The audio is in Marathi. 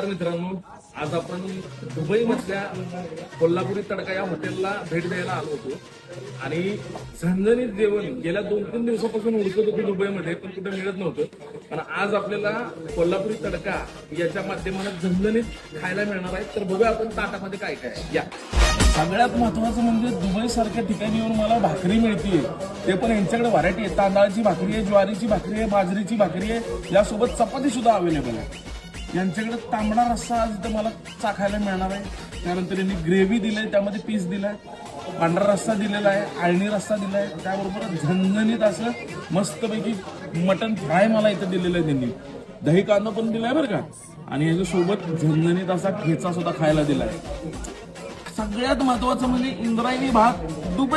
नमस्कार मित्रांनो, आज आपण दुबई मधल्या कोल्हापुरी तडका या हॉटेलला भेट द्यायला आलो होतो आणि झणझणीत जेवण गेल्या 2-3 दिवसापासून उडकत होतं दुबईमध्ये, पण कुठे मिळत नव्हतं. पण आज आपल्याला कोल्हापुरी तडका याच्या माध्यमातून झणझणीत खायला मिळणार आहे. तर बघूया आपण ताटामध्ये काय काय आहे. या सगळ्यात महत्वाचं म्हणजे दुबई सारख्या ठिकाणी येऊन मला भाकरी मिळतीये, ते पण यांच्याकडे व्हरायटी आहे. तांदळाची भाकरी आहे, ज्वारीची भाकरी आहे, बाजरीची भाकरी आहे, यासोबत चपाती सुद्धा अवेलेबल आहे. यांच्याकडे तांबडा रस्सा आज इथं मला चाखायला मिळणार आहे. त्यानंतर यांनी ग्रेव्ही दिली, त्यामध्ये पीस दिलाय, पांढरा रस्सा दिलेला आहे, आळणी रस्सा दिलाय, त्याबरोबर झणझणीत असं मस्तपैकी मटन फ्राय मला इथं दिलेलं आहे. त्यांनी दही कांदा पण दिलाय बरं का, आणि याच्यासोबत झणझणीत असा ठेचा सुद्धा खायला दिलाय. सगळ्यात महत्वाचं म्हणजे इंद्रायणी भात दुबई